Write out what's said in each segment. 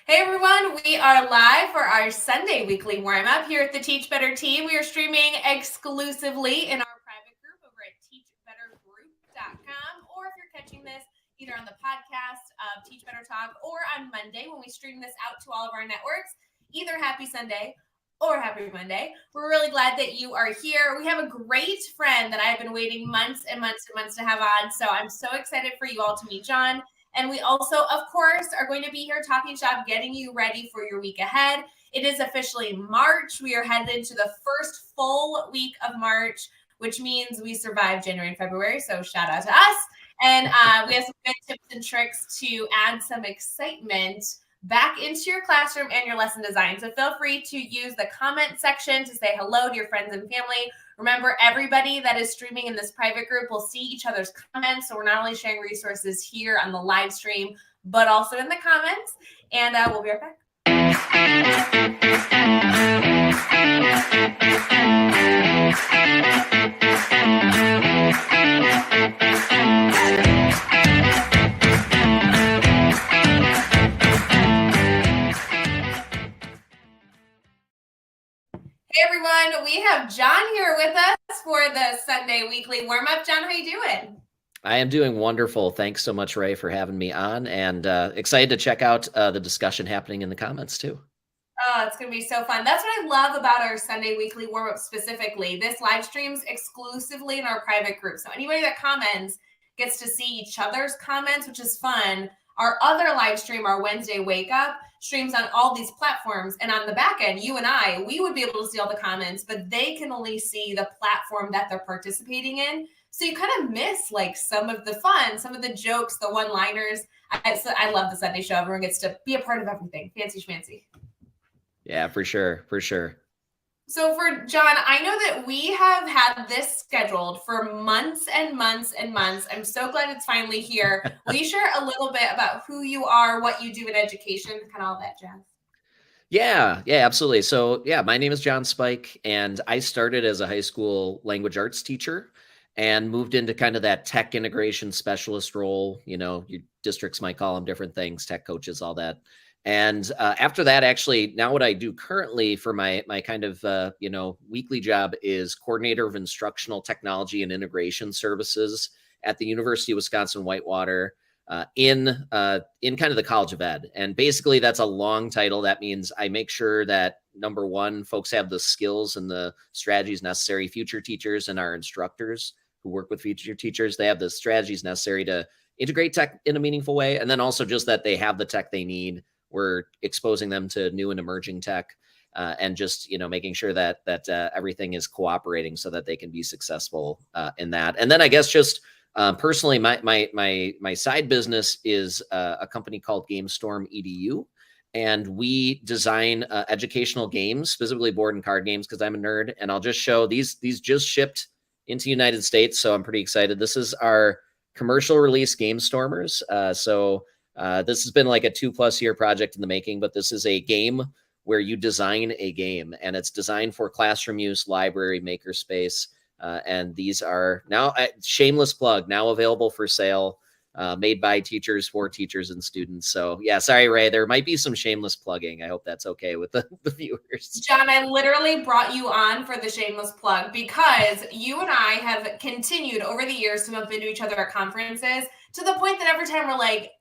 Hey everyone, we are live for our Sunday weekly warm-up here at the Teach Better team. We are streaming exclusively in our private group over at teachbettergroup.com, or if you're catching this either on the podcast of Teach Better Talk or on Monday when we stream this out to all of our networks, either happy Sunday or happy Monday. We're really glad that you are here. We have a great friend that I've been waiting months and months and months to have on, so I'm so excited for you all to meet John. And we also, of course, are going to be here talking shop, getting you ready for your week ahead. It is officially March. We are headed into the first full week of March, which means we survived January and February. So shout out to us. And we have some good tips and tricks to add some excitement back into your classroom and your lesson design. So feel free to use the comment section to say hello to your friends and family. Remember, everybody that is streaming in this private group will see each other's comments. So we're not only sharing resources here on the live stream, but also in the comments. And we'll be right back. Hey everyone, we have John here with us for the Sunday weekly warm-up. John, how are you doing? I am doing wonderful. Thanks so much, Ray, for having me on, and excited to check out the discussion happening in the comments too. Oh, it's going to be so fun. That's what I love about our Sunday weekly warm-up specifically. This live streams exclusively in our private group. So anybody that comments gets to see each other's comments, which is fun. Our other live stream, our Wednesday Wake Up, streams on all these platforms. And on the back end, you and I, we would be able to see all the comments, but they can only see the platform that they're participating in. So you kind of miss like some of the fun, some of the jokes, the one-liners. I love the Sunday show. Everyone gets to be a part of everything. Fancy schmancy. Yeah, for sure. For sure. So for John, I know that we have had this scheduled for months and months and months. I'm so glad it's finally here. Will you share a little bit about who you are, what you do in education, kind of all that jazz? Yeah, absolutely. So yeah, my name is John Spike, and I started as a high school language arts teacher and moved into kind of that tech integration specialist role. You know, your districts might call them different things, tech coaches, all that. And after that, actually, now what I do currently for my kind of weekly job is coordinator of instructional technology and integration services at the University of Wisconsin-Whitewater in kind of the College of Ed. And basically, that's a long title. That means I make sure that number one, folks have the skills and the strategies necessary. Future teachers and our instructors who work with future teachers, they have the strategies necessary to integrate tech in a meaningful way, and then also just that they have the tech they need. We're exposing them to new and emerging tech, and just making sure that everything is cooperating so that they can be successful in that. And then I guess just personally, my side business is a company called GameStorm EDU, and we design educational games, specifically board and card games, because I'm a nerd. And I'll just show these just shipped into the United States, so I'm pretty excited. This is our commercial release GameStormers. This has been like a 2+ year project in the making, but this is a game where you design a game, and it's designed for classroom use, library, makerspace. And these are now, shameless plug, now available for sale, made by teachers for teachers and students. So yeah, sorry, Ray, there might be some shameless plugging. I hope that's okay with the viewers. John, I literally brought you on for the shameless plug because you and I have continued over the years to bump into each other at conferences to the point that every time we're like,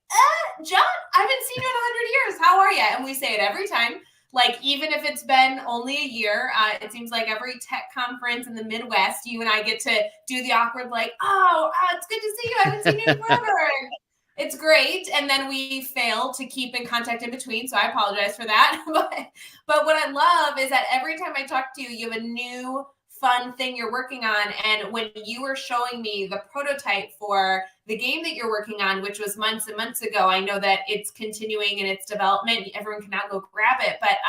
John, I haven't seen you in 100 years. How are you? And we say it every time. Like, even if it's been only a year, it seems like every tech conference in the Midwest, you and I get to do the awkward, like, it's good to see you. I haven't seen you in forever. It's great. And then we fail to keep in contact in between. So I apologize for that. But what I love is that every time I talk to you, you have a new fun thing you're working on. And when you were showing me the prototype for the game that you're working on, which was months and months ago, I know that it's continuing in its development. Everyone can now go grab it. But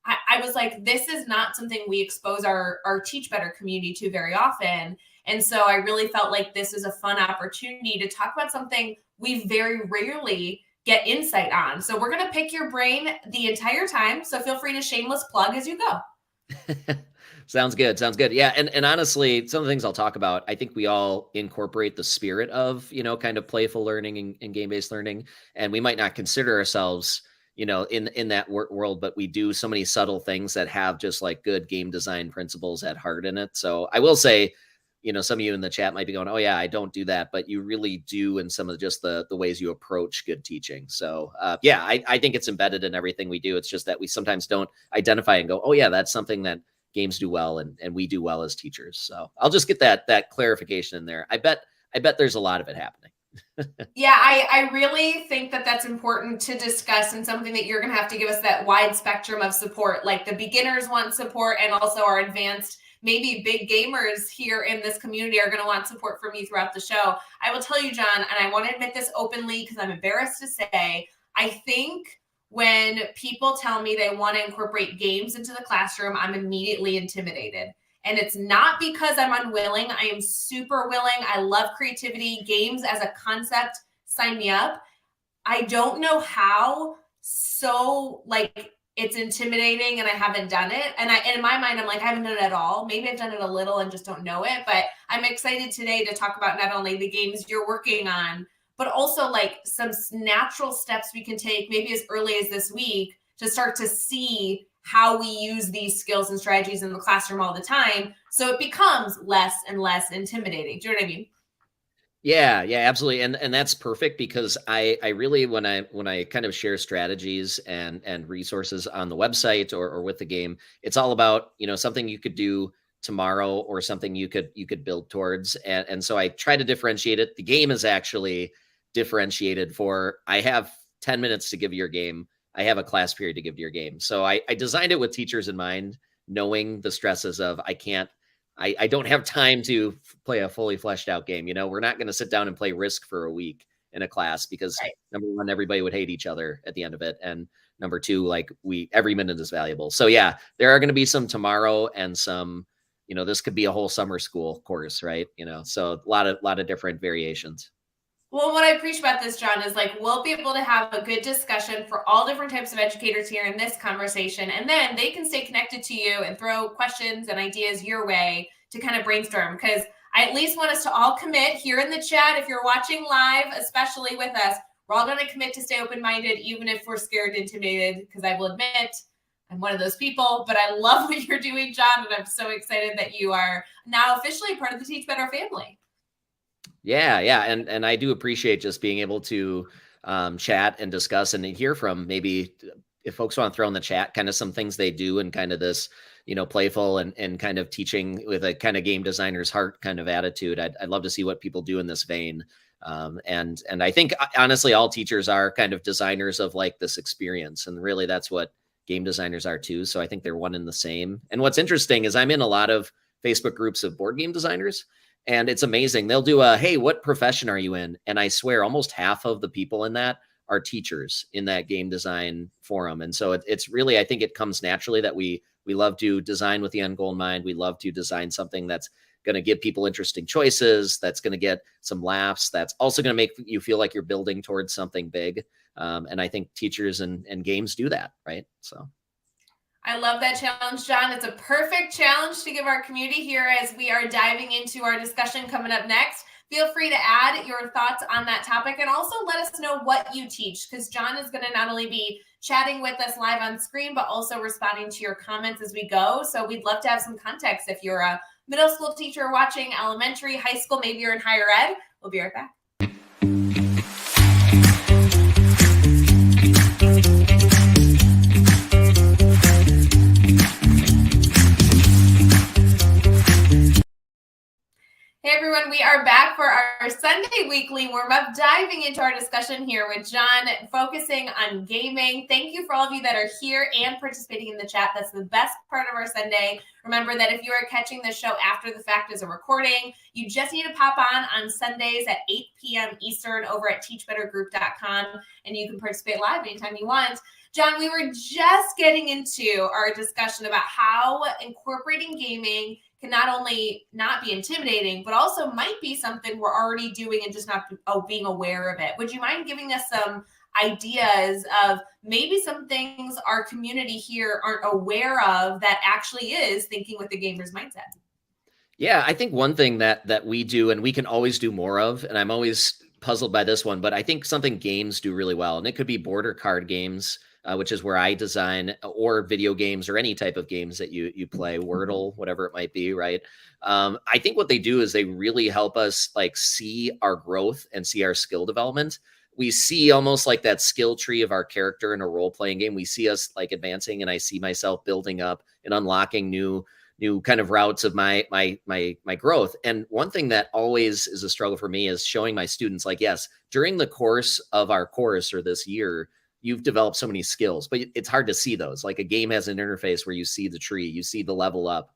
I was like, this is not something we expose our Teach Better community to very often. And so I really felt like this is a fun opportunity to talk about something we very rarely get insight on. So we're going to pick your brain the entire time. So feel free to shameless plug as you go. Sounds good. Yeah. And honestly, some of the things I'll talk about, I think we all incorporate the spirit of, kind of playful learning and game-based learning. And we might not consider ourselves, in that world, but we do so many subtle things that have just like good game design principles at heart in it. So I will say, some of you in the chat might be going, "Oh yeah, I don't do that," but you really do in some of just the ways you approach good teaching. So yeah, I think it's embedded in everything we do. It's just that we sometimes don't identify and go, "Oh yeah, that's something that games do well and we do well as teachers." So I'll just get that clarification in there. I bet there's a lot of it happening. Yeah, I really think that that's important to discuss, and something that you're going to have to give us that wide spectrum of support. Like the beginners want support, and also our advanced, maybe big gamers here in this community are going to want support from you throughout the show. I will tell you, John, and I want to admit this openly because I'm embarrassed to say, I think when people tell me they want to incorporate games into the classroom, I'm immediately intimidated. And it's not because I'm unwilling. I am super willing. I love creativity. Games as a concept, sign me up. I don't know how. So like it's intimidating and I haven't done it. And in my mind, I'm like, I haven't done it at all. Maybe I've done it a little and just don't know it. But I'm excited today to talk about not only the games you're working on, but also like some natural steps we can take maybe as early as this week to start to see how we use these skills and strategies in the classroom all the time, so it becomes less and less intimidating. Do you know what I mean? Yeah, yeah, absolutely. And that's perfect because I really when I kind of share strategies and resources on the website or with the game, it's all about, something you could do tomorrow or something you could build towards. And so I try to differentiate it. The game is actually differentiated for I have 10 minutes to give your game. I have a class period to give to your game. So I designed it with teachers in mind, knowing the stresses of I don't have time to play a fully fleshed out game. We're not going to sit down and play Risk for a week in a class because Right. number one, everybody would hate each other at the end of it. And number two, like every minute is valuable. So yeah, there are going to be some tomorrow and some, this could be a whole summer school course, right? So a lot of different variations. Well, what I appreciate about this, John, is like we'll be able to have a good discussion for all different types of educators here in this conversation. And then they can stay connected to you and throw questions and ideas your way to kind of brainstorm. Because I at least want us to all commit here in the chat. If you're watching live, especially with us, we're all going to commit to stay open-minded, even if we're scared, intimidated, because I will admit I'm one of those people, but I love what you're doing, John. And I'm so excited that you are now officially part of the Teach Better family. Yeah, yeah, and I do appreciate just being able to chat and discuss and hear from maybe if folks want to throw in the chat kind of some things they do and kind of this playful and kind of teaching with a kind of game designer's heart kind of attitude. I'd love to see what people do in this vein. And I think honestly all teachers are kind of designers of like this experience, and really that's what game designers are too. So I think they're one and the same. And what's interesting is I'm in a lot of Facebook groups of board game designers. And it's amazing. They'll do hey, what profession are you in? And I swear almost half of the people in that are teachers in that game design forum. And so it's really, I think it comes naturally that we love to design with the end goal in mind. We love to design something that's going to give people interesting choices, that's going to get some laughs, that's also going to make you feel like you're building towards something big. And I think teachers and games do that, right? So. I love that challenge, John. It's a perfect challenge to give our community here as we are diving into our discussion coming up next. Feel free to add your thoughts on that topic and also let us know what you teach, because John is going to not only be chatting with us live on screen, but also responding to your comments as we go. So we'd love to have some context if you're a middle school teacher watching, elementary, high school, maybe you're in higher ed. We'll be right back. Hey everyone, we are back for our Sunday weekly warm-up, diving into our discussion here with John, focusing on gaming. Thank you for all of you that are here and participating in the chat. That's the best part of our Sunday. Remember that if you are catching the show after the fact as a recording, you just need to pop on Sundays at 8 p.m. Eastern over at teachbettergroup.com, and you can participate live anytime you want. John, we were just getting into our discussion about how incorporating gaming can not only not be intimidating, but also might be something we're already doing and just not being aware of it. Would you mind giving us some ideas of maybe some things our community here aren't aware of that actually is thinking with the gamer's mindset? Yeah, I think one thing that we do and we can always do more of, and I'm always puzzled by this one, but I think something games do really well, and it could be border card games, which is where I design, or video games, or any type of games that you play, Wordle, whatever it might be, right? I think what they do is they really help us like see our growth and see our skill development. We see almost like that skill tree of our character in a role playing game. We see us like advancing, and I see myself building up and unlocking new kind of routes of my growth. And one thing that always is a struggle for me is showing my students, like, yes, during the course of our course or this year, you've developed so many skills, but it's hard to see those. Like a game has an interface where you see the tree, you see the level up,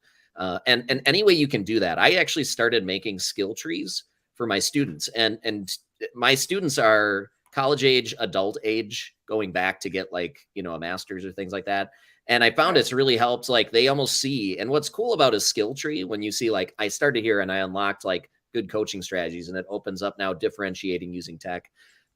and any way you can do that. I actually started making skill trees for my students, and my students are college age, adult age, going back to get like, a master's or things like that. And I found it's really helped. Like they almost see, and what's cool about a skill tree, when you see like, I started here and I unlocked like good coaching strategies, and it opens up now differentiating using tech.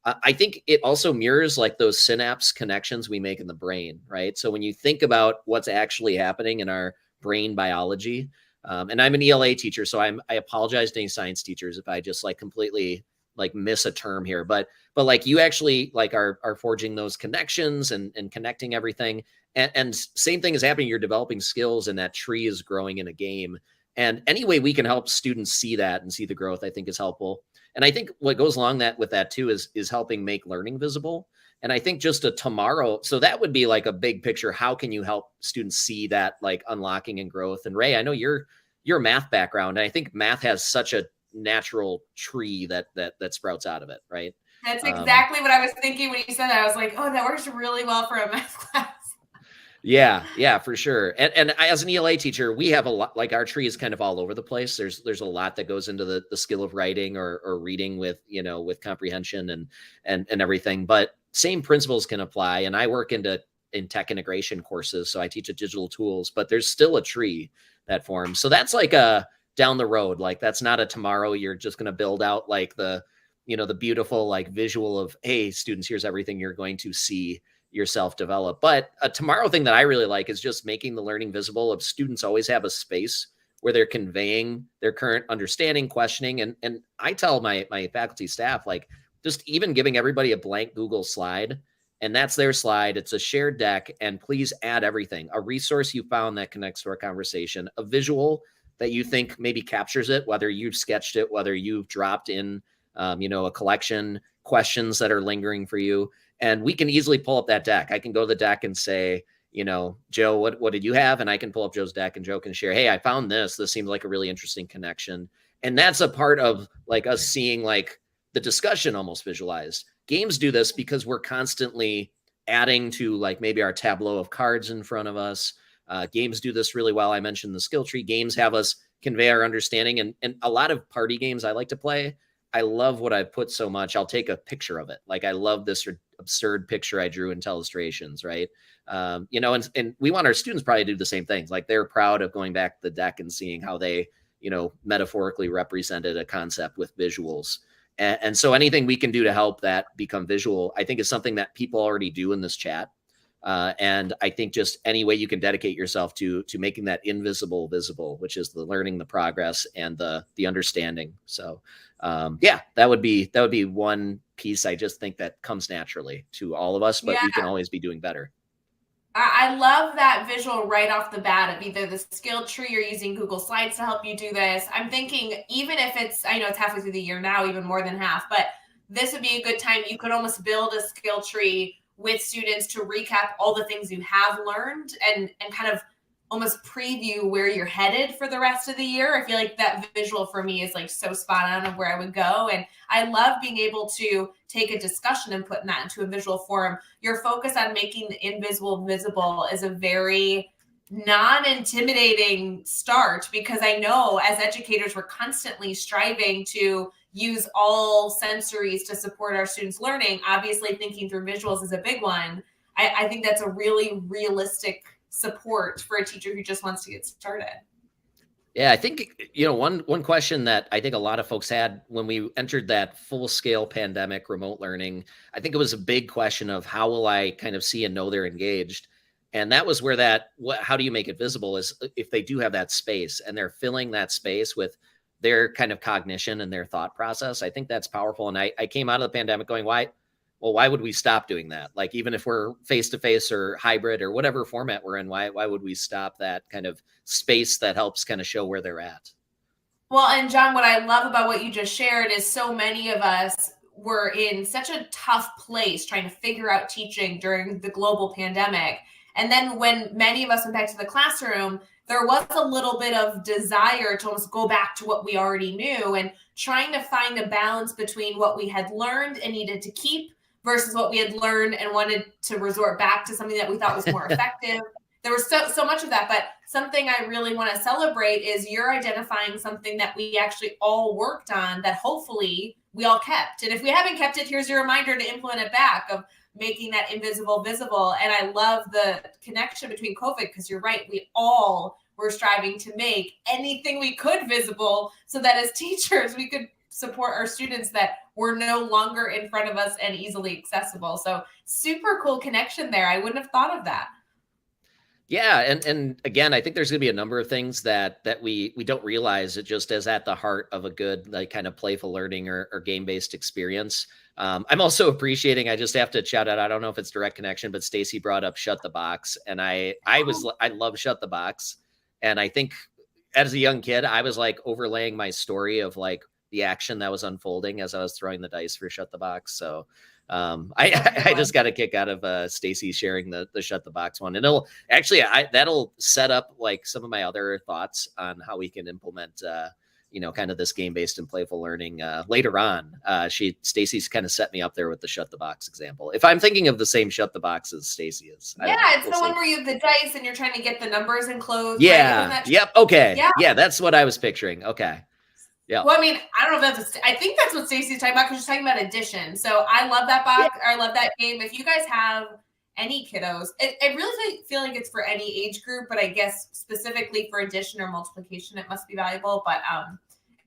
I think it also mirrors like those synapse connections we make in the brain, right? So when you think about what's actually happening in our brain biology, and I'm an ELA teacher, so I apologize to any science teachers if I just like completely like miss a term here, but like you actually like are forging those connections and connecting everything. And same thing is happening. You're developing skills, and that tree is growing in a game. And any way we can help students see that and see the growth, I think is helpful. And I think what goes along that with that too is helping make learning visible. And I think just a tomorrow, so that would be like a big picture. How can you help students see that like unlocking and growth? And Ray, I know you're a math background, and I think math has such a natural tree that sprouts out of it, right? That's exactly what I was thinking when you said that. I was like, oh, that works really well for a math class. Yeah, for sure. And I, as an ELA teacher, we have a lot, like our tree is kind of all over the place. There's a lot that goes into the skill of writing or reading with, with comprehension and everything, but same principles can apply. And I work in tech integration courses. So I teach digital tools, but there's still a tree that forms. So that's like a down the road. Like that's not a tomorrow. You're just going to build out like the beautiful like visual of, hey, students, here's everything you're going to see yourself develop. But a tomorrow thing that I really like is just making the learning visible. Of students always have a space where they're conveying their current understanding, questioning. And I tell my faculty staff, like, just even giving everybody a blank Google slide, and that's their slide. It's a shared deck, and please add everything: a resource you found that connects to our conversation, a visual that you think maybe captures it, whether you've sketched it, whether you've dropped in, a collection, questions that are lingering for you. And we can easily pull up that deck. I can go to the deck and say, Joe, what did you have? And I can pull up Joe's deck, and Joe can share, hey, I found this. This seems like a really interesting connection. And that's a part of like us seeing like the discussion almost visualized. Games do this because we're constantly adding to like maybe our tableau of cards in front of us. Games do this really well. I mentioned the skill tree. Games have us convey our understanding. And a lot of party games I like to play, I love what I've put so much. I'll take a picture of it. Like I love this absurd picture I drew in Telestrations, right? And we want our students probably to do the same things. Like they're proud of going back to the deck and seeing how they, metaphorically represented a concept with visuals. And so anything we can do to help that become visual, I think is something that people already do in this chat. And I think just any way you can dedicate yourself to making that invisible visible, which is the learning, the progress, and the understanding. So that would be one piece I just think that comes naturally to all of us, but we can always be doing better. I love that visual right off the bat of either the skill tree or using Google Slides to help you do this. I'm thinking, even if I know it's halfway through the year now, even more than half, but this would be a good time. You could almost build a skill tree with students to recap all the things you have learned and kind of almost preview where you're headed for the rest of the year. I feel like that visual for me is like so spot on of where I would go. And I love being able to take a discussion and putting that into a visual form. Your focus on making the invisible visible is a very non-intimidating start, because I know as educators, we're constantly striving to use all sensories to support our students' learning. Obviously, thinking through visuals is a big one. I think that's a really realistic support for a teacher who just wants to get started. Yeah, I think, one question that I think a lot of folks had when we entered that full-scale pandemic remote learning, I think it was a big question of how will I kind of see and know they're engaged? And that was where how do you make it visible is if they do have that space and they're filling that space with their kind of cognition and their thought process. I think that's powerful. And I came out of the pandemic going, why would we stop doing that? Like, even if we're face to face or hybrid or whatever format we're in, why would we stop that kind of space that helps kind of show where they're at? Well, and John, what I love about what you just shared is so many of us were in such a tough place trying to figure out teaching during the global pandemic. And then when many of us went back to the classroom, there was a little bit of desire to almost go back to what we already knew and trying to find a balance between what we had learned and needed to keep versus what we had learned and wanted to resort back to something that we thought was more effective. There was so much of that, but something I really want to celebrate is you're identifying something that we actually all worked on that hopefully we all kept. And if we haven't kept it, here's your reminder to implement it back of making that invisible visible. And I love the connection between COVID because you're right, we all were striving to make anything we could visible so that as teachers we could support our students that were no longer in front of us and easily accessible. So super cool connection there. I wouldn't have thought of that. Yeah, and again, I think there's going to be a number of things that we don't realize. It just is at the heart of a good, like, kind of playful learning or game based experience. I'm also appreciating. I just have to shout out. I don't know if it's direct connection, but Stacy brought up Shut the Box, and I love Shut the Box, and I think as a young kid, I was like overlaying my story of like the action that was unfolding as I was throwing the dice for Shut the Box. So I just got a kick out of Stacy sharing the Shut the Box one, and it'll actually that'll set up like some of my other thoughts on how we can implement kind of this game based and playful learning later on. Stacy's kind of set me up there with the Shut the Box example. If I'm thinking of the same Shut the Box as Stacy is, it's the one where you have the dice and you're trying to get the numbers enclosed. Yeah. Right? Yep. Okay. Yeah, that's what I was picturing. Okay. Yeah. Well, I mean, I don't know if I think that's what Stacey's talking about because she's talking about addition. So I love that box. Yeah. I love that game. If you guys have any kiddos, I really feel like it's for any age group, but I guess specifically for addition or multiplication, it must be valuable. But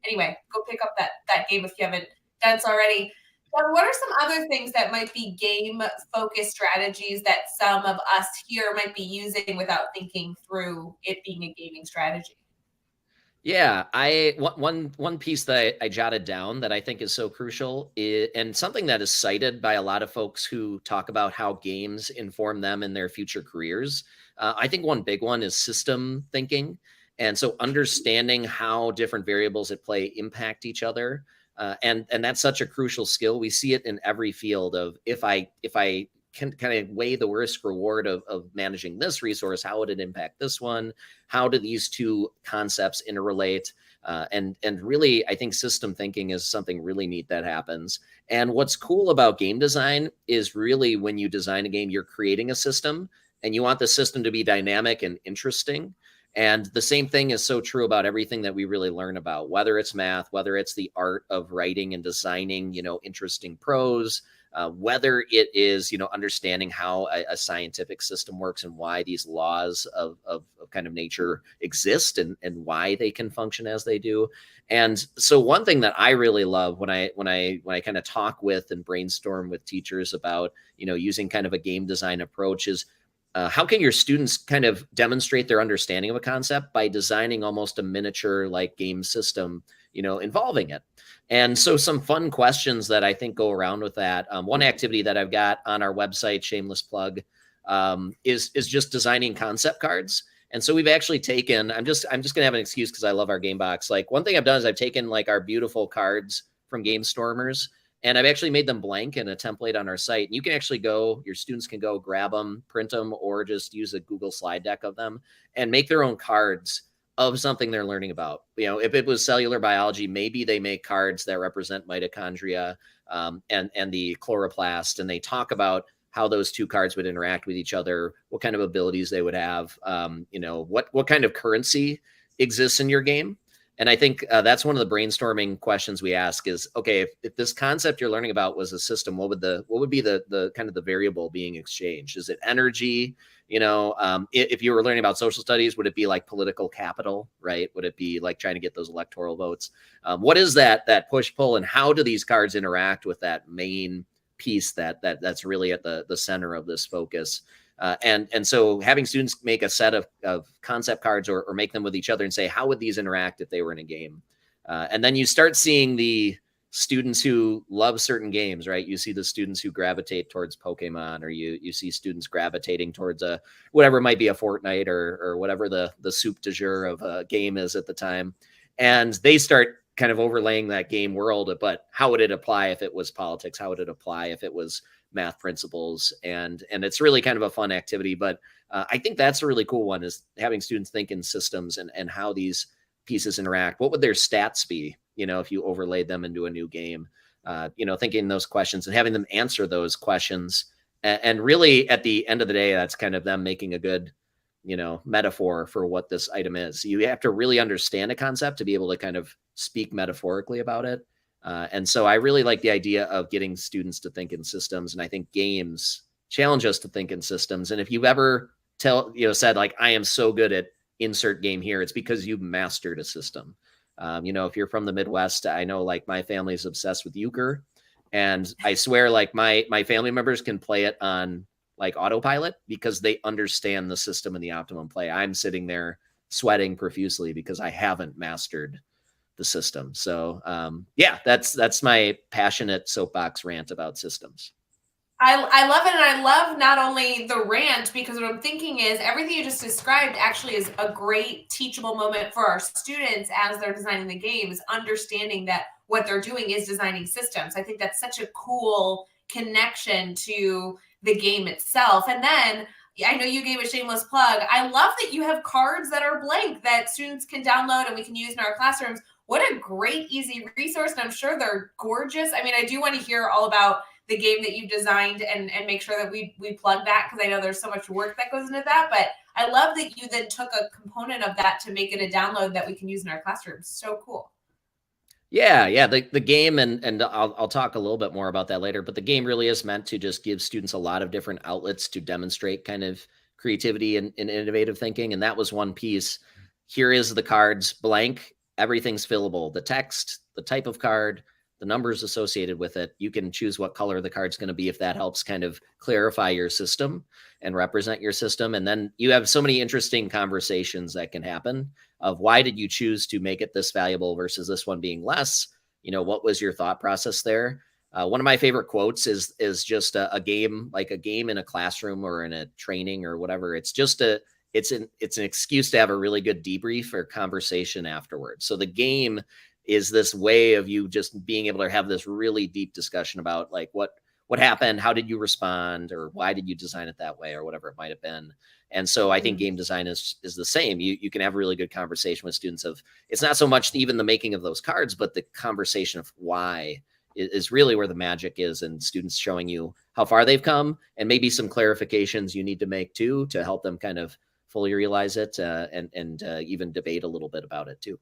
anyway, go pick up that game if you haven't done so already. What are some other things that might be game-focused strategies that some of us here might be using without thinking through it being a gaming strategy? Yeah, one piece that I jotted down that I think is so crucial and something that is cited by a lot of folks who talk about how games inform them in their future careers. I think one big one is system thinking. And so understanding how different variables at play impact each other. And that's such a crucial skill. We see it in every field of if I can kind of weigh the risk reward of managing this resource, how would it impact this one? How do these two concepts interrelate? And really, I think system thinking is something really neat that happens. And what's cool about game design is really when you design a game, you're creating a system and you want the system to be dynamic and interesting. And the same thing is so true about everything that we really learn about, whether it's math, whether it's the art of writing and designing, interesting prose, whether it is, understanding how a scientific system works and why these laws of kind of nature exist and why they can function as they do. And so one thing that I really love when I kind of talk with and brainstorm with teachers about, using kind of a game design approach is how can your students kind of demonstrate their understanding of a concept by designing almost a miniature like game system, involving it. And so some fun questions that I think go around with that. One activity that I've got on our website, shameless plug, is just designing concept cards. And so we've actually taken, I'm just going to have an excuse because I love our game box. Like one thing I've done is I've taken like our beautiful cards from Game Stormers, and I've actually made them blank in a template on our site. And you can actually your students can go grab them, print them, or just use a Google slide deck of them and make their own cards of something they're learning about. If it was cellular biology, maybe they make cards that represent mitochondria and the chloroplast, and they talk about how those two cards would interact with each other, what kind of abilities they would have, what kind of currency exists in your game. And I think that's one of the brainstorming questions we ask is, okay, if this concept you're learning about was a system, what would be the kind of the variable being exchanged? Is it energy? If you were learning about social studies, would it be like political capital, right? Would it be like trying to get those electoral votes? What is that push pull, and how do these cards interact with that main piece that's really at the center of this focus? And so having students make a set of concept cards or make them with each other and say, how would these interact if they were in a game? And then you start seeing the students who love certain games, right? You see the students who gravitate towards Pokemon, or you see students gravitating towards a whatever it might be, a Fortnite, or whatever the soup du jour of a game is at the time. And they start kind of overlaying that game world, but how would it apply if it was politics? How would it apply if it was math principles? And it's really kind of a fun activity. But I think that's a really cool one, is having students think in systems and how these pieces interact. What would their stats be, if you overlaid them into a new game? Thinking those questions and having them answer those questions. And really, at the end of the day, that's kind of them making a good, metaphor for what this item is. You have to really understand a concept to be able to kind of speak metaphorically about it. And so I really like the idea of getting students to think in systems. And I think games challenge us to think in systems. And if you've ever said like, I am so good at insert game here, it's because you've mastered a system. If you're from the Midwest, I know like my family is obsessed with euchre, and I swear like my family members can play it on like autopilot because they understand the system and the optimum play. I'm sitting there sweating profusely because I haven't mastered the system. So that's my passionate soapbox rant about systems. I love it. And I love not only the rant, because what I'm thinking is everything you just described actually is a great teachable moment for our students as they're designing the games, understanding that what they're doing is designing systems. I think that's such a cool connection to the game itself. And then I know you gave a shameless plug. I love that you have cards that are blank that students can download and we can use in our classrooms. What a great, easy resource. And I'm sure they're gorgeous. I mean, I do want to hear all about the game that you've designed and make sure that we plug that, because I know there's so much work that goes into that. But I love that you then took a component of that to make it a download that we can use in our classrooms. So cool. Yeah. The game, and I'll talk a little bit more about that later, but the game really is meant to just give students a lot of different outlets to demonstrate kind of creativity and innovative thinking. And that was one piece. Here is the cards blank. Everything's fillable. The text, the type of card, the numbers associated with it. You can choose what color the card's going to be if that helps kind of clarify your system and represent your system. And then you have so many interesting conversations that can happen of why did you choose to make it this valuable versus this one being less? What was your thought process there? One of my favorite quotes is just a game, like a game in a classroom or in a training or whatever. It's just it's an excuse to have a really good debrief or conversation afterwards. So the game is this way of you just being able to have this really deep discussion about like what happened, how did you respond, or why did you design it that way, or whatever it might have been. And so I think game design is the same. You can have a really good conversation with students of, it's not so much even the making of those cards, but the conversation of why is really where the magic is, and students showing you how far they've come and maybe some clarifications you need to make too to help them kind of fully realize it and even debate a little bit about it too.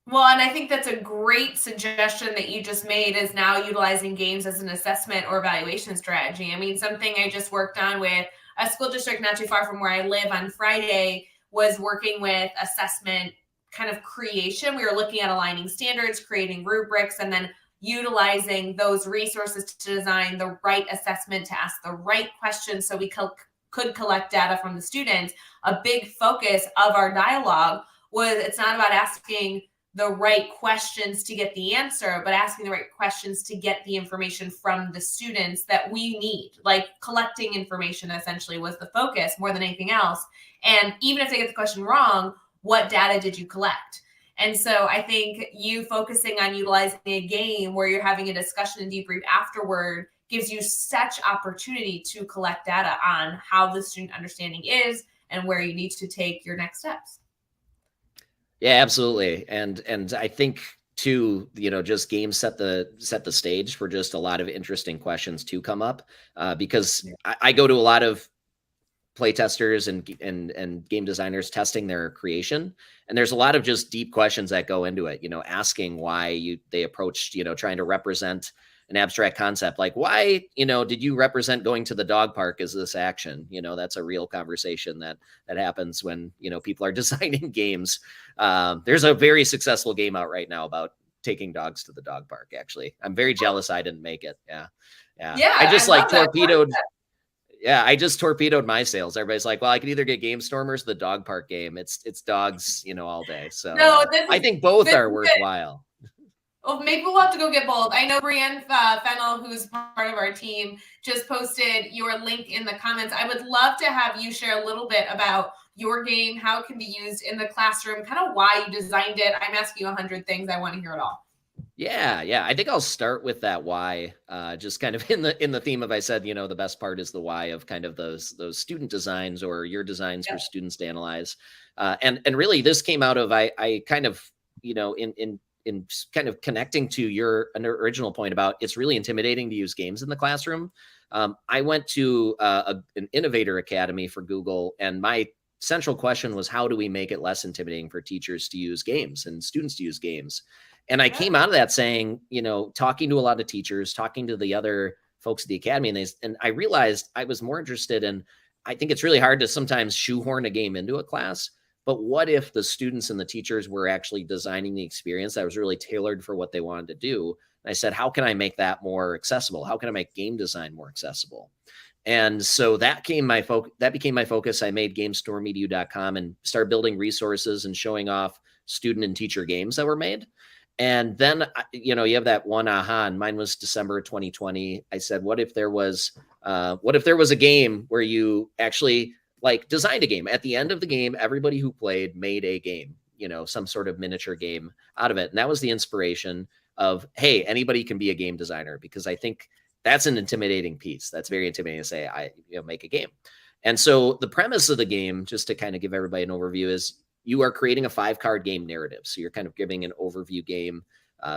Well, and I think that's a great suggestion that you just made, is now utilizing games as an assessment or evaluation strategy. I mean, something I just worked on with a school district not too far from where I live on Friday was working with assessment kind of creation. We were looking at aligning standards, creating rubrics, and then utilizing those resources to design the right assessment, to ask the right questions so we could collect data from the students. A big focus of our dialogue was, it's not about asking the right questions to get the answer, but asking the right questions to get the information from the students that we need. Like collecting information essentially was the focus more than anything else. And even if they get the question wrong, what data did you collect? And so I think you focusing on utilizing a game where you're having a discussion and debrief afterward gives you such opportunity to collect data on how the student understanding is and where you need to take your next steps. Yeah, absolutely. And I think too, just games set the stage for just a lot of interesting questions to come up, because I go to a lot of play testers and game designers testing their creation, and there's a lot of just deep questions that go into it, asking why they approached, trying to represent an abstract concept, like why, did you represent going to the dog park as this action? That's a real conversation that happens when, people are designing games. There's a very successful game out right now about taking dogs to the dog park. Actually, I'm very jealous I didn't make it. Yeah. I just like torpedoed. Yeah, I just torpedoed my sales. Everybody's like, well, I could either get Game Stormers, the dog park game. It's dogs, all day. So No, I think both this are is good. worthwhile. Well, maybe we'll have to go get both. I know Brienne Fennel, who's part of our team, just posted your link in the comments. I would love to have you share a little bit about your game, how it can be used in the classroom, kind of why you designed it. I'm asking you 100 things. I want to hear it all. Yeah. I think I'll start with that why. Just kind of in the theme of I said, the best part is the why of kind of those student designs or your designs for students to analyze. And really this came out of I kind of, in kind of connecting to your original point about it's really intimidating to use games in the classroom. I went to an innovator academy for Google, and my central question was, how do we make it less intimidating for teachers to use games and students to use games? And I came out of that saying, talking to a lot of teachers, talking to the other folks at the academy, and I realized I was more interested in, I think it's really hard to sometimes shoehorn a game into a class, but what if the students and the teachers were actually designing the experience that was really tailored for what they wanted to do? And I said, how can I make that more accessible? How can I make game design more accessible? And so that became my focus. I made GameStormEdu.com and started building resources and showing off student and teacher games that were made. And then, you have that one aha, and mine was December 2020. I said, what if there was a game where you actually like designed a game? At the end of the game, everybody who played made a game, some sort of miniature game out of it. And that was the inspiration of, hey, anybody can be a game designer, because I think that's an intimidating piece. That's very intimidating to say, make a game. And so the premise of the game, just to kind of give everybody an overview, is you are creating a 5-card game narrative. So you're kind of giving an overview game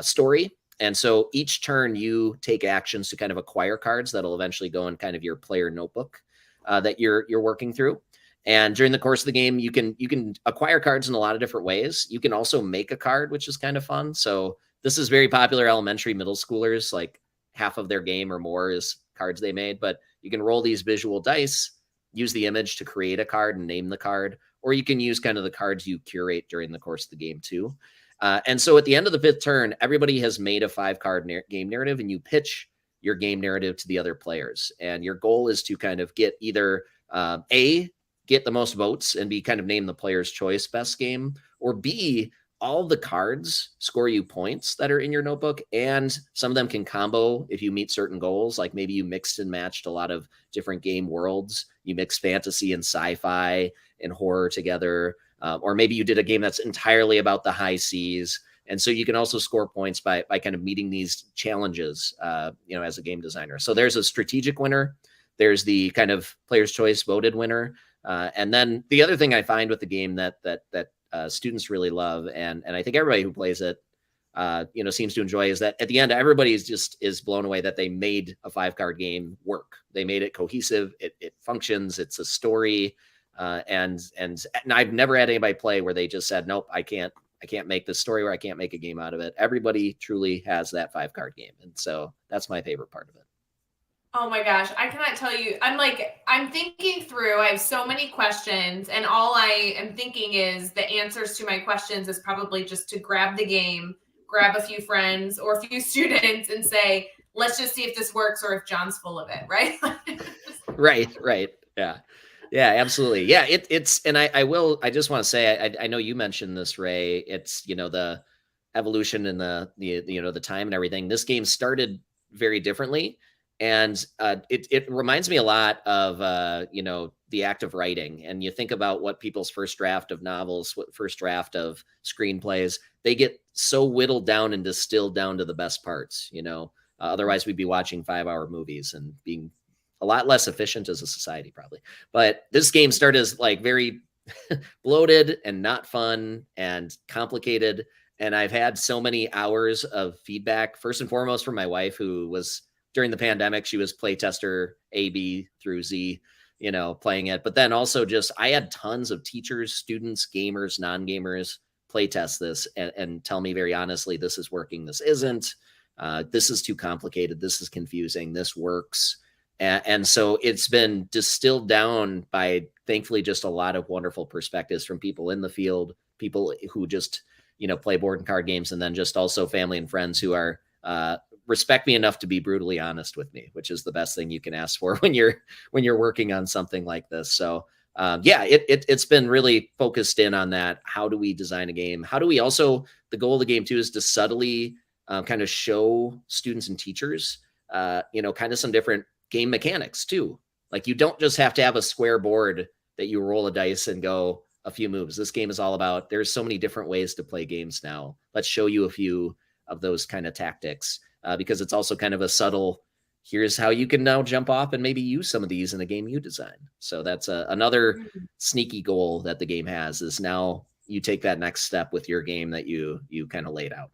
story. And so each turn you take actions to kind of acquire cards that'll eventually go in kind of your player notebook that you're working through. And during the course of the game, you can acquire cards in a lot of different ways. You can also make a card, which is kind of fun. So this is very popular elementary, middle schoolers, like half of their game or more is cards they made. But you can roll these visual dice, use the image to create a card and name the card, or you can use kind of the cards you curate during the course of the game too. And so at the end of the 5th turn, everybody has made a 5-card game narrative, and you pitch your game narrative to the other players. And your goal is to kind of get either get the most votes and be kind of named the player's choice best game, or B, all the cards score you points that are in your notebook, and some of them can combo if you meet certain goals. Like maybe you mixed and matched a lot of different game worlds. You mix fantasy and sci-fi and horror together, or maybe you did a game that's entirely about the high seas. And so you can also score points by kind of meeting these challenges, as a game designer. So there's a strategic winner. There's the kind of player's choice voted winner. And then the other thing I find with the game that students really love, and I think everybody who plays it, seems to enjoy, is that at the end, everybody is blown away that they made a 5-card game work. They made it cohesive. It functions. It's a story. And I've never had anybody play where they just said, nope, I can't make this story, or I can't make a game out of it. Everybody truly has that 5-card game. And so that's my favorite part of it. Oh my gosh, I cannot tell you. I'm thinking through. I have so many questions, and all I am thinking is the answers to my questions is probably just to grab the game, grab a few friends or a few students, and say, let's just see if this works or if John's full of it, right? Right. Yeah, absolutely. Yeah, it's, and I just want to say, I know you mentioned this, Ray. It's, the evolution and the time and everything. This game started very differently. And it reminds me a lot of, the act of writing. And you think about what people's first draft of novels, what first draft of screenplays, they get so whittled down and distilled down to the best parts, otherwise we'd be watching 5-hour movies and being a lot less efficient as a society probably. But this game started as like very bloated and not fun and complicated. And I've had so many hours of feedback, first and foremost from my wife, who was, during the pandemic, she was playtester A, B through Z, playing it. But then also I had tons of teachers, students, gamers, non-gamers playtest this and tell me very honestly, this is working, this isn't, this is too complicated, this is confusing, this works. And so it's been distilled down by, thankfully, just a lot of wonderful perspectives from people in the field, people who just, play board and card games, and then just also family and friends who are respect me enough to be brutally honest with me, which is the best thing you can ask for when you're working on something like this. So yeah, it's been really focused in on that. How do we design a game? How do we also, the goal of the game too is to subtly kind of show students and teachers, kind of some different game mechanics too. Like you don't just have to have a square board that you roll a dice and go a few moves. This game is all about, there's so many different ways to play games now. Let's show you a few of those kind of tactics because it's also kind of a subtle, here's how you can now jump off and maybe use some of these in a game you design. So that's another sneaky goal that the game has, is now you take that next step with your game that you kind of laid out.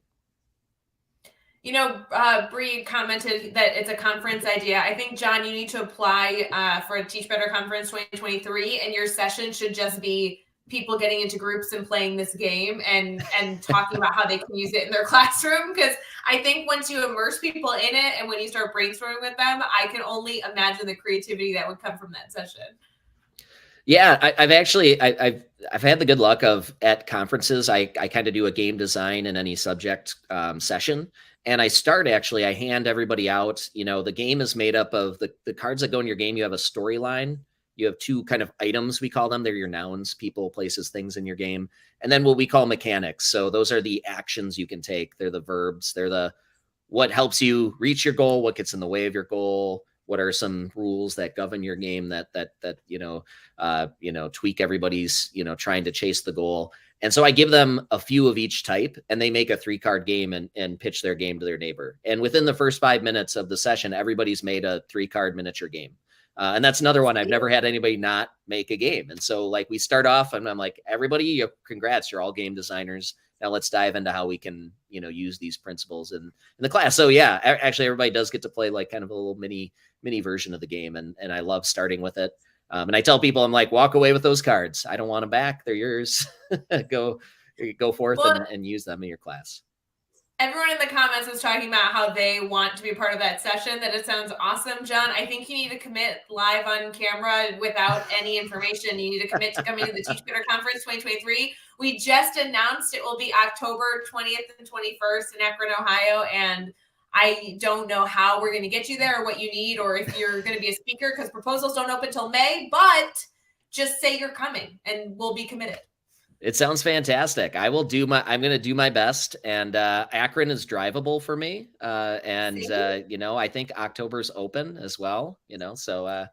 Bree commented that it's a conference idea. I think, John, you need to apply for a Teach Better Conference 2023, and your session should just be people getting into groups and playing this game and talking about how they can use it in their classroom. Because I think once you immerse people in it and when you start brainstorming with them, I can only imagine the creativity that would come from that session. Yeah, I've had the good luck of, at conferences, I kind of do a game design in any subject session. And I hand everybody out, the game is made up of the cards that go in your game. You have a storyline. You have two kind of items, we call them. They're your nouns, people, places, things in your game. And then what we call mechanics. So those are the actions you can take. They're the verbs. They're what helps you reach your goal, what gets in the way of your goal. What are some rules that govern your game that tweak everybody's, trying to chase the goal. And so I give them a few of each type, and they make a 3-card game and pitch their game to their neighbor. And within the first 5 minutes of the session, everybody's made a 3-card miniature game. And that's another one. I've never had anybody not make a game. And so like we start off and I'm like, everybody, congrats, you're all game designers. Now let's dive into how we can, use these principles in the class. So yeah, actually everybody does get to play like kind of a little mini version of the game. And I love starting with it. And I tell people, I'm like, walk away with those cards. I don't want them back. They're yours. Go forth and use them in your class. Everyone in the comments was talking about how they want to be part of that session, that it sounds awesome. John, I think you need to commit live on camera without any information. You need to commit to coming to the Teach Better Conference 2023. We just announced it will be October 20th and 21st in Akron, Ohio. And I don't know how we're going to get you there or what you need, or if you're going to be a speaker, because proposals don't open till May, but just say you're coming and we'll be committed. It sounds fantastic. I'm going to do my best, and Akron is drivable for me. I think October's open as well, so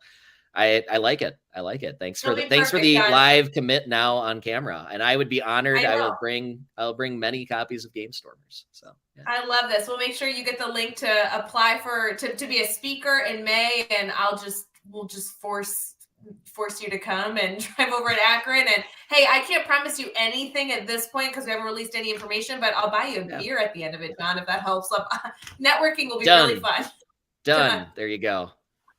I like it. I like it. Thanks for the live commit now on camera. And I would be honored. I'll bring many copies of Game Stormers. So yeah. I love this. We'll make sure you get the link to apply to be a speaker in May, and we'll just force you to come and drive over to Akron. And hey, I can't promise you anything at this point because we haven't released any information, but I'll buy you a beer at the end of it, John, if that helps. Networking will be really fun. Done. There you go.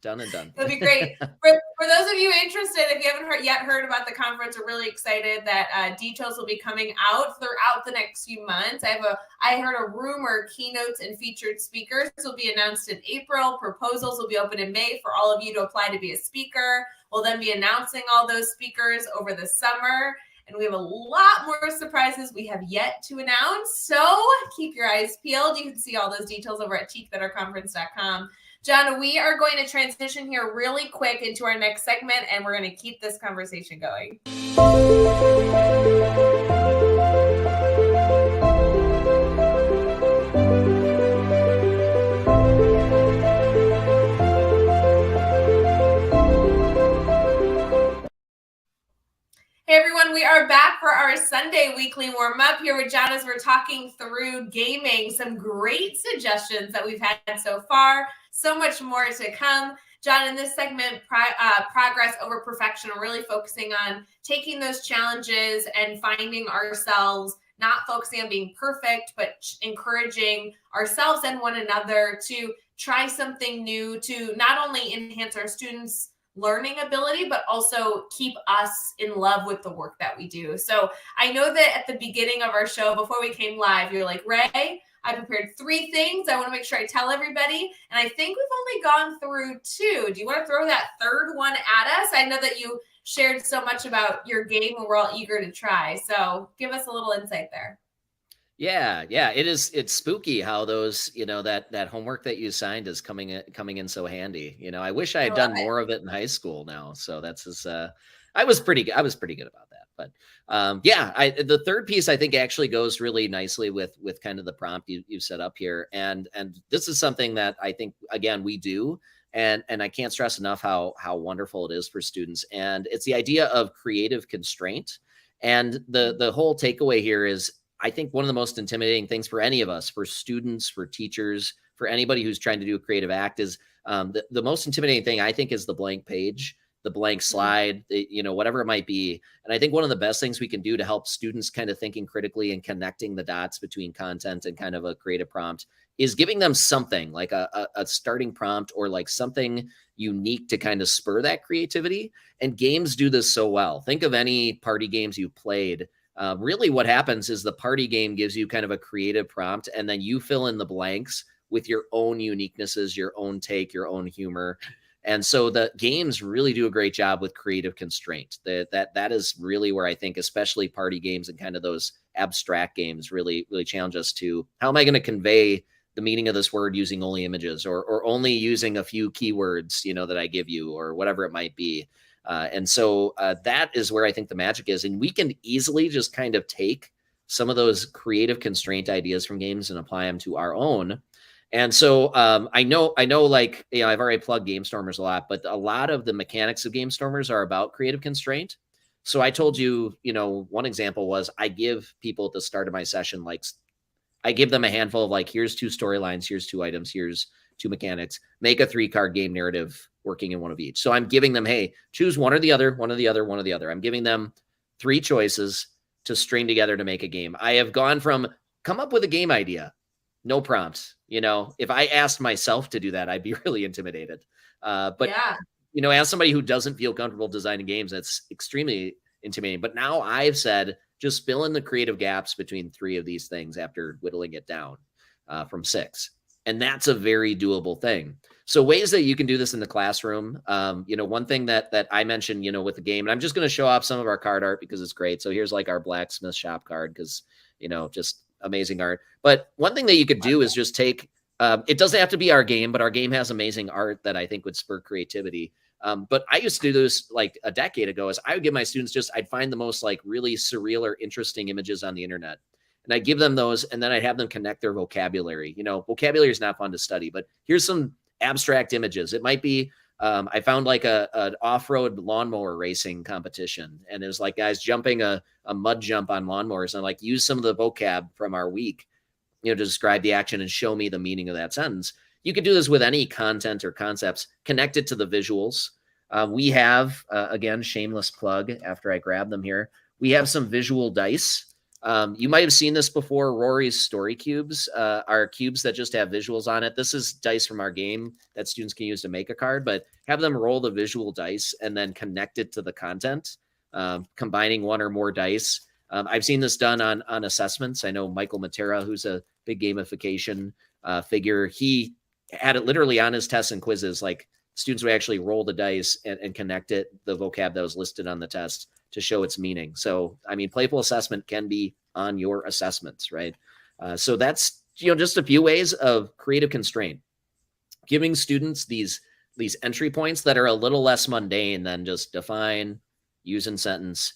Done and done. It'll be great. For those of you interested, if you haven't heard about the conference, we're really excited that details will be coming out throughout the next few months. I heard a rumor keynotes and featured speakers will be announced in April. Proposals will be open in May for all of you to apply to be a speaker. We'll then be announcing all those speakers over the summer. And we have a lot more surprises we have yet to announce. So keep your eyes peeled. You can see all those details over at teachbetterconference.com. John, we are going to transition here really quick into our next segment, and we're going to keep this conversation going. Hey everyone, we are back for our Sunday weekly warm-up here with John as we're talking through gaming. Some great suggestions that we've had so far. So much more to come. John, in this segment, progress over perfection, we're really focusing on taking those challenges and finding ourselves, not focusing on being perfect, but encouraging ourselves and one another to try something new to not only enhance our students' learning ability, but also keep us in love with the work that we do. So I know that at the beginning of our show, before we came live, you're like, Ray, I prepared 3 things I want to make sure I tell everybody. And I think we've only gone through 2. Do you want to throw that third one at us? I know that you shared so much about your game and we're all eager to try. So give us a little insight there. Yeah, yeah, it is. It's spooky how those, that homework that you assigned is coming in so handy. I wish I I had love done it. more of it in high school now. So that's just, I was pretty good about that. But yeah, the third piece I think actually goes really nicely with kind of the prompt you set up here, and this is something that I think again we do, and I can't stress enough how wonderful it is for students, and it's the idea of creative constraint. And the whole takeaway here is I think one of the most intimidating things for any of us, for students, for teachers, for anybody who's trying to do a creative act, is the most intimidating thing I think is the blank page, the blank Mm, slide, whatever it might be. And I think one of the best things we can do to help students kind of thinking critically and connecting the dots between content and kind of a creative prompt is giving them something like a starting prompt or like something unique to kind of spur that creativity. And games do this so well. Think of any party games you played. Really, what happens is the party game gives you kind of a creative prompt, and then you fill in the blanks with your own uniquenesses, your own take, your own humor. And so the games really do a great job with creative constraint. That is really where I think, especially party games and kind of those abstract games, really challenge us to how am I going to convey the meaning of this word using only images or only using a few keywords, that I give you or whatever it might be. And so that is where I think the magic is. And we can easily just kind of take some of those creative constraint ideas from games and apply them to our own. And so I know, like, I've already plugged Game Stormers a lot, but a lot of the mechanics of Game Stormers are about creative constraint. So I told you, one example was I give people at the start of my session, like, I give them a handful of like, here's two storylines, here's two items, here's two mechanics. Make a 3-card game narrative working in one of each. So I'm giving them, hey, choose one or the other, one or the other, one or the other. I'm giving them 3 choices to string together to make a game. I have gone from come up with a game idea, no prompts. If I asked myself to do that, I'd be really intimidated. But yeah. as somebody who doesn't feel comfortable designing games, that's extremely intimidating. But now I've said, just fill in the creative gaps between 3 of these things after whittling it down from 6. And that's a very doable thing. So ways that you can do this in the classroom. One thing that I mentioned, with the game, and I'm just going to show off some of our card art because it's great. So here's like our blacksmith shop card because, just amazing art. But one thing that you could do is just take, it doesn't have to be our game, but our game has amazing art that I think would spur creativity. But I used to do this like a decade ago is I would give my students I'd find the most like really surreal or interesting images on the internet. And I'd give them those and then I'd have them connect their vocabulary. Vocabulary is not fun to study, but here's some abstract images. It might be, I found like an off-road lawnmower racing competition. And it was like guys jumping a mud jump on lawnmowers and like use some of the vocab from our week, to describe the action and show me the meaning of that sentence. You could do this with any content or concepts, connect it to the visuals. We have, again, shameless plug after I grab them here. We have some visual dice. You might have seen this before. Rory's story cubes are cubes that just have visuals on it. This is dice from our game that students can use to make a card, but have them roll the visual dice and then connect it to the content, combining one or more dice. I've seen this done on assessments. I know Michael Matera, who's a big gamification figure, he had it literally on his tests and quizzes. Like students would actually roll the dice and connect it, the vocab that was listed on the test to show its meaning. So, I mean, playful assessment can be on your assessments, right? So that's, just a few ways of creative constraint, giving students these entry points that are a little less mundane than just define, use in sentence.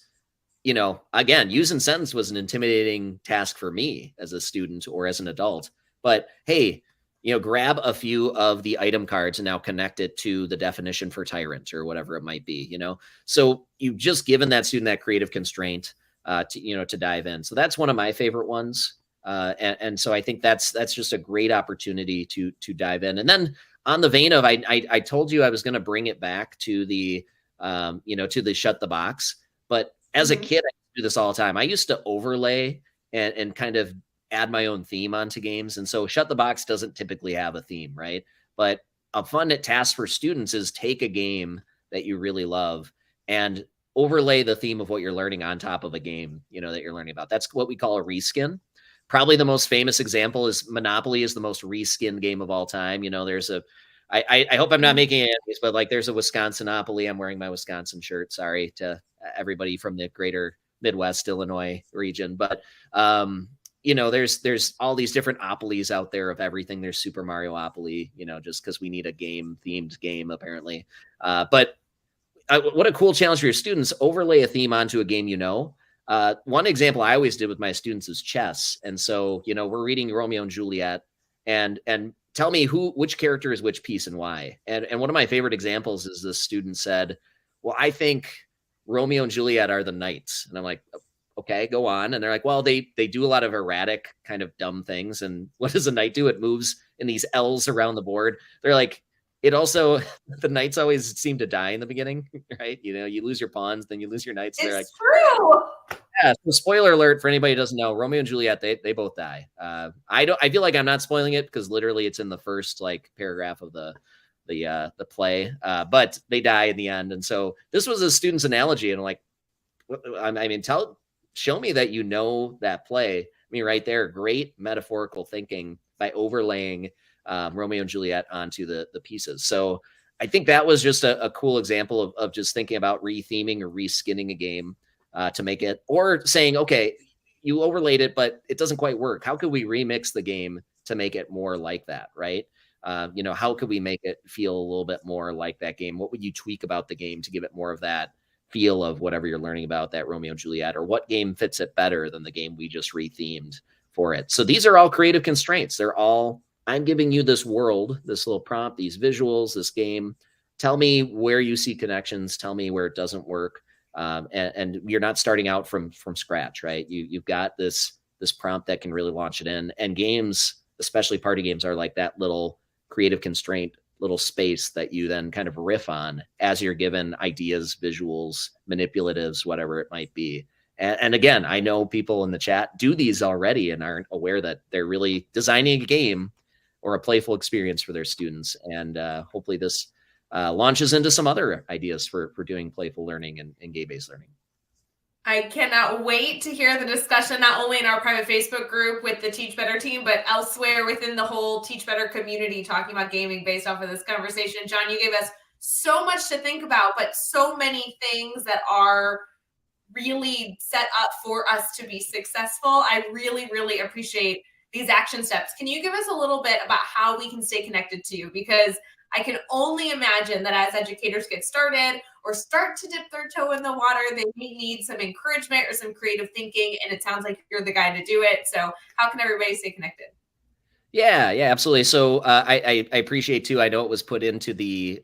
Again, use in sentence was an intimidating task for me as a student or as an adult. But hey, grab a few of the item cards and now connect it to the definition for tyrant or whatever it might be, So you've just given that student that creative constraint to dive in. So that's one of my favorite ones. And so I think that's just a great opportunity to dive in. And then on the vein of, I told you I was going to bring it back to the, to the shut the box. But as a kid, I do this all the time. I used to overlay and kind of add my own theme onto games. And so Shut the Box doesn't typically have a theme, right? But a fun task for students is take a game that you really love and overlay the theme of what you're learning on top of a game, that you're learning about. That's what we call a reskin. Probably the most famous example is Monopoly is the most reskin game of all time. There's I hope I'm not making it enemies, but like there's a Wisconsinopoly. I'm wearing my Wisconsin shirt. Sorry to everybody from the greater Midwest Illinois region. But there's all these different opolis out there of everything. There's Super Mario Opoly, just because we need a themed game apparently. But what a cool challenge for your students. Overlay a theme onto a game. One example I always did with my students is chess. And so, we're reading Romeo and Juliet, and tell me which character is which piece and why. And one of my favorite examples is this student said, well, I think Romeo and Juliet are the knights. And I'm like, okay, go on. And they're like, well, they do a lot of erratic kind of dumb things. And what does a knight do? It moves in these L's around the board. They're like, it also, the knights always seem to die in the beginning, right? You lose your pawns, then you lose your knights. It's They're like, true. yeah. So spoiler alert for anybody who doesn't know, Romeo and Juliet, they both die. I feel like I'm not spoiling it because literally it's in the first paragraph of the play, but they die in the end. And so this was a student's analogy, and I'm like, show me that that play. I mean, right there, great metaphorical thinking by overlaying Romeo and Juliet onto the pieces. So I think that was just a cool example of just thinking about retheming or reskinning a game to make it, or saying, okay, you overlaid it, but it doesn't quite work. How could we remix the game to make it more like that, right? How could we make it feel a little bit more like that game? What would you tweak about the game to give it more of that feel of whatever you're learning about that Romeo and Juliet, or what game fits it better than the game we just rethemed for it? So these are all creative constraints. I'm giving you this world, this little prompt, these visuals, this game. Tell me where you see connections. Tell me where it doesn't work. And you're not starting out from scratch, right? You've got this prompt that can really launch it in. And games, especially party games, are like that little creative constraint, little space that you then kind of riff on as you're given ideas, visuals, manipulatives, whatever it might be. And again, I know people in the chat do these already and aren't aware that they're really designing a game or a playful experience for their students. And hopefully this launches into some other ideas for doing playful learning and game-based learning. I cannot wait to hear the discussion, not only in our private Facebook group with the Teach Better team, but elsewhere within the whole Teach Better community, talking about gaming based off of this conversation. John, you gave us so much to think about, but so many things that are really set up for us to be successful. I really, really appreciate these action steps. Can you give us a little bit about how we can stay connected to you? Because I can only imagine that as educators get started or start to dip their toe in the water, they may need some encouragement or some creative thinking, and it sounds like you're the guy to do it. So how can everybody stay connected? Yeah, absolutely. So I appreciate too. I know it was put into the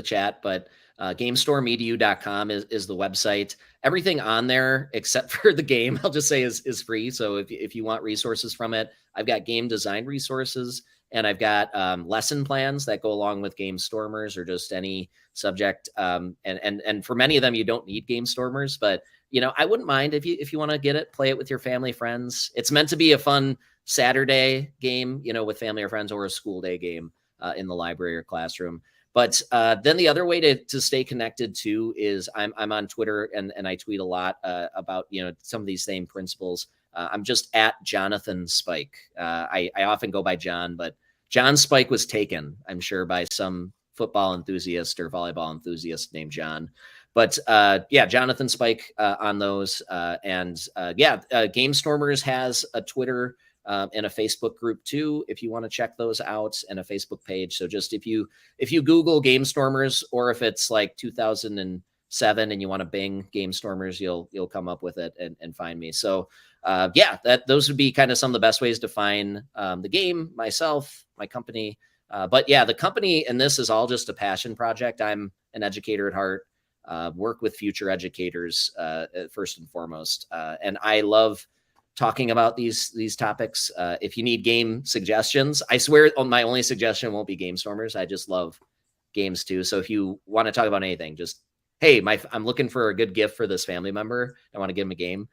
chat, but GameStoreMedia.com is the website. Everything on there except for the game, I'll just say is free. So if you want resources from it, I've got game design resources, and I've got lesson plans that go along with Game Stormers or just any subject. And for many of them, you don't need Game Stormers, but I wouldn't mind if you want to get it, play it with your family, friends. It's meant to be a fun Saturday game, with family or friends, or a school day game in the library or classroom. But then the other way to stay connected too is I'm on Twitter and I tweet a lot about some of these same principles. I'm just at Jonathan Spike. I often go by John, but John Spike was taken, I'm sure, by some football enthusiast or volleyball enthusiast named John. But Jonathan Spike on those. Game Stormers has a Twitter and a Facebook group too, if you want to check those out, and a Facebook page. So just if you Google Game Stormers, or if it's like 2007 and you want to bing Game Stormers, you'll come up with it and find me. So those would be kind of some of the best ways to find the game, myself, my company. The company, and this is all just a passion project. I'm an educator at heart, work with future educators first and foremost. And I love talking about these topics. If you need game suggestions, I swear my only suggestion won't be Game Stormers. I just love games too. So if you want to talk about anything, just, hey, I'm looking for a good gift for this family member. I want to give them a game.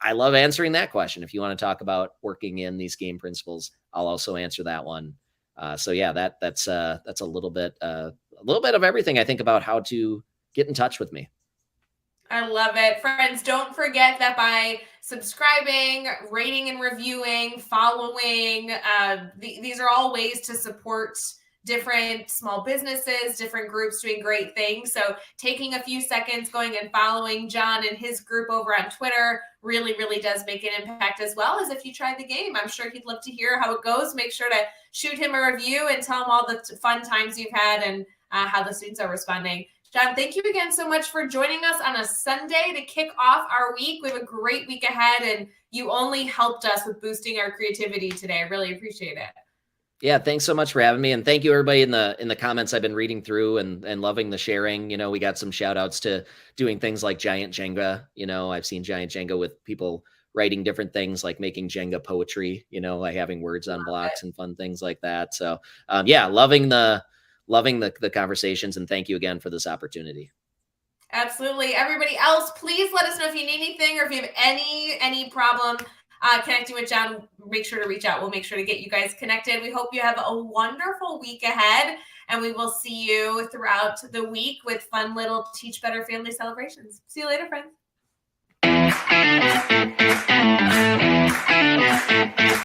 I love answering that question. If you want to talk about working in these game principles, I'll also answer that one. That's a little bit of everything I think about how to get in touch with me. I love it. Friends, don't forget that by subscribing, rating and reviewing, following, these are all ways to support different small businesses, different groups doing great things. So taking a few seconds, going and following John and his group over on Twitter really, really does make an impact, as well as if you try the game. I'm sure he'd love to hear how it goes. Make sure to shoot him a review and tell him all the fun times you've had and how the students are responding. John, thank you again so much for joining us on a Sunday to kick off our week. We have a great week ahead, and you only helped us with boosting our creativity today. I really appreciate it. Yeah, thanks so much for having me, and thank you everybody in the comments I've been reading through and loving the sharing. You know, we got some shout outs to doing things like Giant Jenga. You know, I've seen Giant Jenga with people writing different things like making Jenga poetry, you know, like having words on blocks and fun things like that. So yeah, loving the conversations, and thank you again for this opportunity. Absolutely. Everybody else, please let us know if you need anything or if you have any problem connecting with John. Make sure to reach out. We'll make sure to get you guys connected. We hope you have a wonderful week ahead, and we will see you throughout the week with fun little Teach Better family celebrations. See you later, friends.